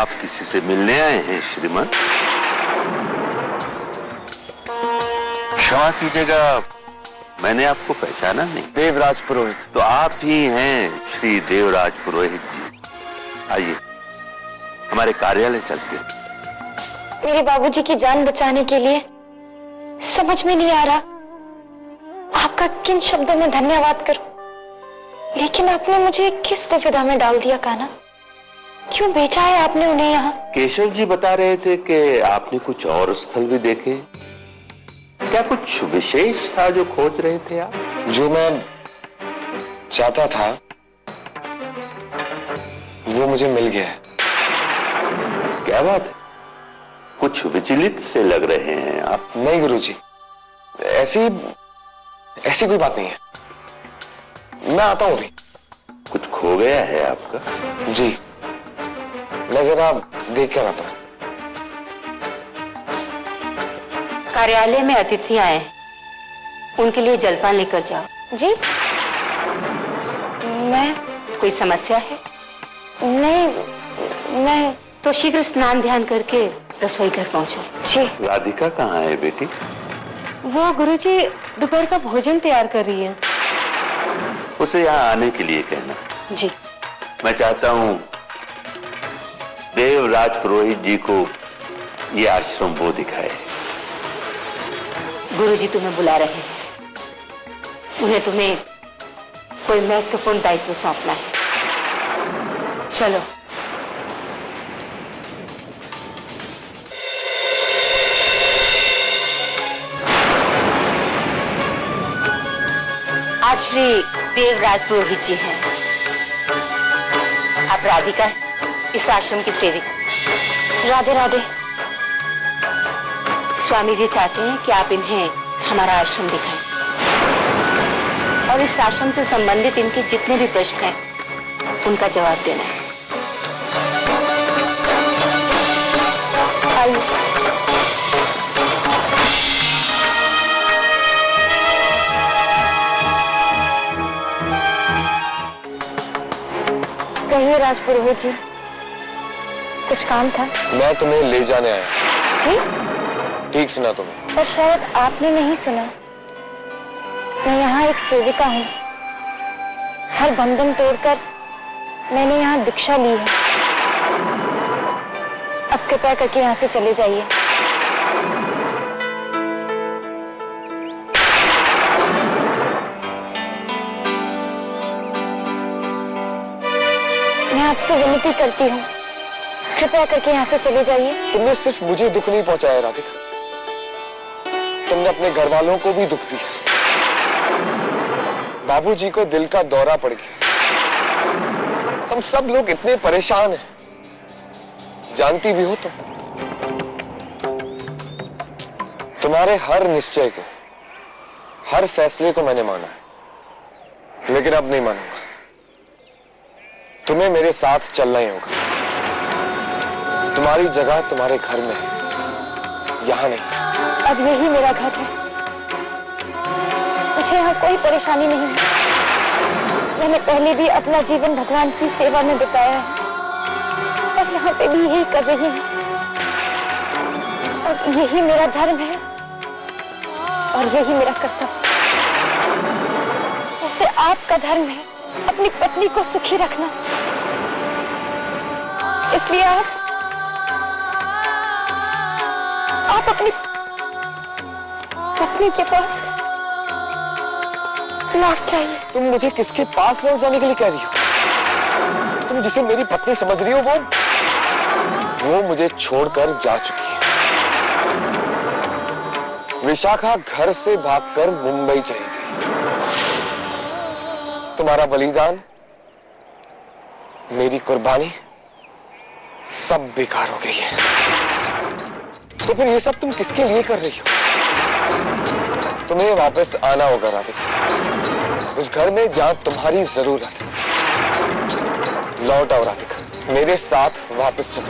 आप किसी से मिलने आए हैं श्रीमान? क्षमा कीजिएगा, मैंने आपको पहचाना नहीं। देवराज पुरोहित। तो आप ही हैं श्री देवराज पुरोहित जी। आइए हमारे कार्यालय चलते हैं। मेरे बाबूजी की जान बचाने के लिए समझ में नहीं आ रहा आपका किन शब्दों में धन्यवाद करूं, लेकिन आपने मुझे किस दुविधा में डाल दिया कान्हा। क्यों भेजा है आपने उन्हें यहाँ? केशव जी बता रहे थे कि आपने कुछ और स्थल भी देखे। क्या कुछ विशेष था जो खोज रहे थे आप? जो मैं चाहता था वो मुझे मिल गया है। क्या बात है, कुछ विचलित से लग रहे हैं आप। नहीं गुरुजी, ऐसी कोई बात नहीं है। मैं आता हूं अभी। कुछ खो गया है आपका? जी, मैं जरा देख कर आता हूं। कार्यालय में अतिथि आए हैं, उनके लिए जलपान लेकर जाओ। जी? मैं? कोई समस्या है? नहीं, मैं तो शीघ्र स्नान ध्यान करके रसोई घर पहुंचो। जी। राधिका कहाँ है बेटी? वो गुरुजी दोपहर का भोजन तैयार कर रही है। उसे यहाँ आने के लिए कहना। जी। मैं चाहता हूँ देवराज पुरोहित जी को ये आश्रम वो दिखाए। गुरुजी तुम्हें बुला रहे हैं, उन्हें तुम्हें कोई महत्वपूर्ण दायित्व सौंपना है। चलो। आप श्री देवराज पुरोहित जी हैं। आप राधिका इस आश्रम की सेविका। राधे राधे। स्वामी जी चाहते हैं कि आप इन्हें हमारा आश्रम दिखाएं और इस आश्रम से संबंधित इनके जितने भी प्रश्न हैं उनका जवाब देना है। आइए। कहिए राजपुरोहित जी, कुछ काम था? मैं तुम्हें ले जाने आया। जी? ठीक सुना तुमने। पर शायद आपने नहीं सुना। मैं यहाँ एक सेविका हूँ। हर बंधन तोड़कर मैंने यहाँ दीक्षा ली है। अब कृपया करके यहाँ से चले जाइए। मैं आपसे विनती करती हूँ, कृपया करके यहाँ से चले जाइए। तुमने सिर्फ मुझे दुख नहीं पहुंचाया राधिका, तुमने अपने घर वालों को भी दुख दिया। बाबूजी को दिल का दौरा पड़ गया। हम सब लोग इतने परेशान हैं, जानती भी हो तुम। तुम्हारे हर निश्चय को, हर फैसले को मैंने माना है, लेकिन अब नहीं मानूंगा। तुम्हें मेरे साथ चलना ही होगा। तुम्हारी जगह तुम्हारे घर में है, यहाँ नहीं। अब यही मेरा घर है। मुझे यहाँ कोई परेशानी नहीं है। मैंने पहले भी अपना जीवन भगवान की सेवा में बिताया है और यहाँ पे भी यही कर रही हूँ। और यही मेरा धर्म है और यही मेरा कर्तव्य। जैसे आपका धर्म है अपनी पत्नी को सुखी रखना, इसलिए आप अपनी पत्नी के पास लौट जाइए। तुम मुझे किसके पास लौट जाने के लिए कह रही हो? तुम जिसे मेरी पत्नी समझ रही हो वो मुझे छोड़कर जा चुकी है। विशाखा घर से भागकर मुंबई चली गई। तुम्हारा बलिदान, मेरी कुर्बानी सब बेकार हो गई है। तो फिर ये सब तुम किसके लिए कर रही हो? तुम्हें वापस आना होगा राधिका, उस घर में जहां तुम्हारी जरूरत है। लौट आओ राधिका, मेरे साथ वापस चलो।